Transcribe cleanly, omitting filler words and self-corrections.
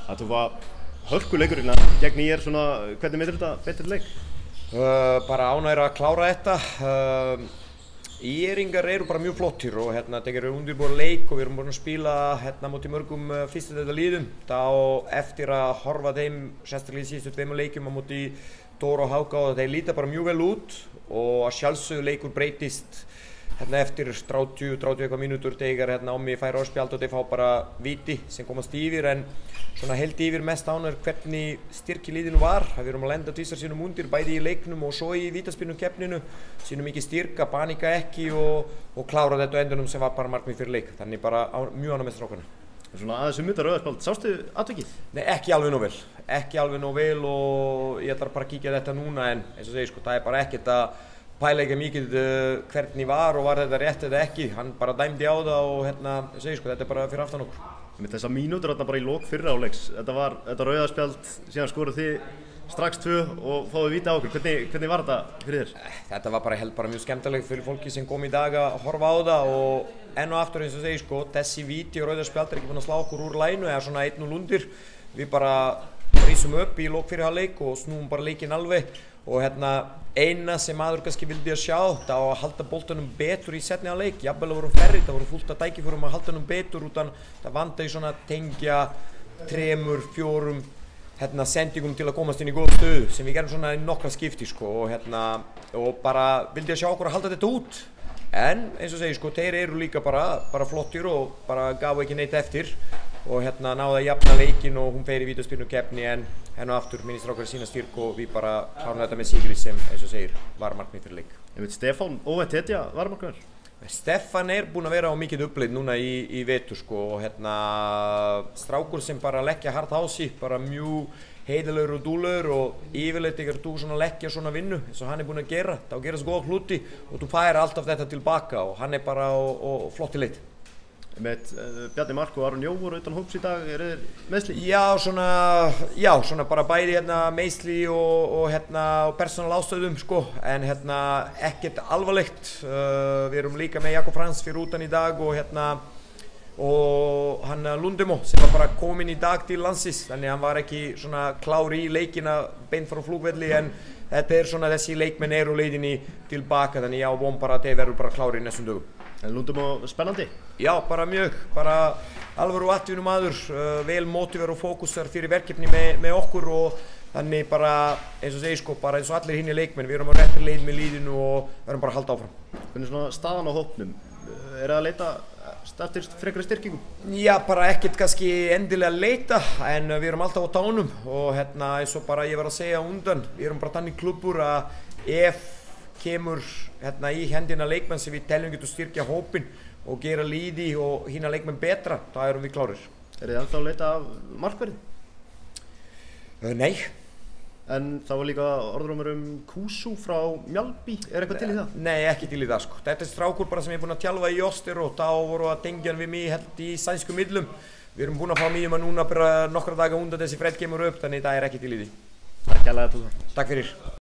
Þetta var hörkuleikur gegn IR, hvernig metur þetta betri leik? Bara ánægður að klára þetta. IR-ingar eru bara mjög flottir og þeir eru undirbúin leik og við erum búin að spila móti mörgum fyrstu þetta liðum. Þá eftir að horfa þeim sérstaklega í síðustu tveimur leikjum á móti Dóra og Háka og þeir líta bara mjög vel út og að sjálfsögðu leikur breytist eftir 30 eitthvað mínútur þegar Ommi fær spjald og þeir fá bara viti sem komast yfir, en svona held yfir mest ánægður hvernig styrk í liðinu var. Við erum að lenda tvisvar sinnum undir bæði í leiknum og svo í vítaspyrnukeppninu, sýnum mikið styrka, panika ekki og klára þetta á endunum sem var bara markmið fyrir leik, þannig bara mjög ánægður með strákana. Aðeins um þetta rauða spjald, sástu atvikið? Nei, ekki alveg nóg vel og ég ætla bara að kíkja þetta núna, en eins og segi það er bara ekkert að pæla ekki mikið hvernig var og var þetta rétt eða ekki, hann bara dæmdi á það og þetta er bara fyrir aftan okkur. Með þessa mínútur bara í lok fyrra áleiks, þetta rauða spjald, síðan skoruð þið strax 2 og fáðu víta á okkur, hvernig var þetta fyrir þér? Þetta var bara mjög skemmtilegt fyrir fólki sem kom í dag að horfa á það og enn og aftur eins og þessi víti og rauða spjald ekki búin að slá okkur úr lænu eða svona 1-0 undir, við bara rísum upp í lok fyrir hálfleik og snúum bara leikinn alveg og eina sem maður kannski vildi að sjá það var að halda boltanum betur í setni hálfleik, jafnvel að voru ferri, það voru fullt af tækifærum að halda honum betur utan það vantaði svona tengja 3-4 sendingum til að komast inn í góð stöðu sem við gerum svona í nokkra skipti og bara vildi að sjá okkur að halda þetta út, en eins og segi þeir eru líka bara flottir og bara gafu ekki neitt eftir og náðu að jafna leikinn og hún fer í vítaspyrnukeppni, en enn og aftur minnist strákar sína styrk og við bara klárum þetta með sigri sem eins og segir var markmið fyrir leik. Stefán Óvetetja var markmaður? Stefán er búinn að vera á mikið uppleið núna í vetur og strákur sem bara leggja hart á sig, bara mjög heiðalegur og dúlegur og yfirleitt þegar þú svona leggja svona vinnu eins og hann er búinn að gera, þá gerast góða hluti og þú fær alltaf þetta tilbaka og hann er bara á flotti leið. Með Bjarni Mark og Aron Jó voru utan hóps í dag, eru þeir meiðsli? Já, svona bara bæði meiðsli og persónal ástöðum en ekkert alvarlegt. Við erum líka með Jakob Frans fyrir utan í dag og hann Lundemo sem var bara kominn í dag til landsins, þannig hann var ekki svona klár í leikina beint frá flugvelli, en þetta er svona þessi leikmenn eru leiðinni tilbaka, þannig ég von bara að þeir verður bara klárir í næstum dögum. En Lundemo spennandi? Já, bara mjög, alvöru atvinnumaður, vel motiver og fókusar fyrir verkefni með okkur og þannig bara eins og segi bara eins og allir hinni leikmenn, við erum á réttri leið með liðinu og verðum bara að halda áfram. Hvernig svona staðan á hópnum? Er það að leita eftir frekari styrkingum? Já, bara ekkert kannski endilega að leita, en við erum alltaf á tánum og eins og bara ég var að segja undan, við erum bara þannig klubbur að ef kemur í hendina leikmenn sem við teljum getur styrkja hópin og gera liði og hina leikmenn betra, þá erum við klárir. Er þið ennþá að leita af markverði? Nei. En það var líka orðrómur Kusu frá Mjálby, er eitthvað til í það? Nei, ekki til í það Þetta er strákur bara sem ég er búinn að tjálfa í Oster og þá voru að tengja hann við mig í sænsku miðlum. Við erum búin að fá mýjum að núna bara nokkra daga undan þessi fred kemur upp, þannig það er ekki til í því. Takk fyrir.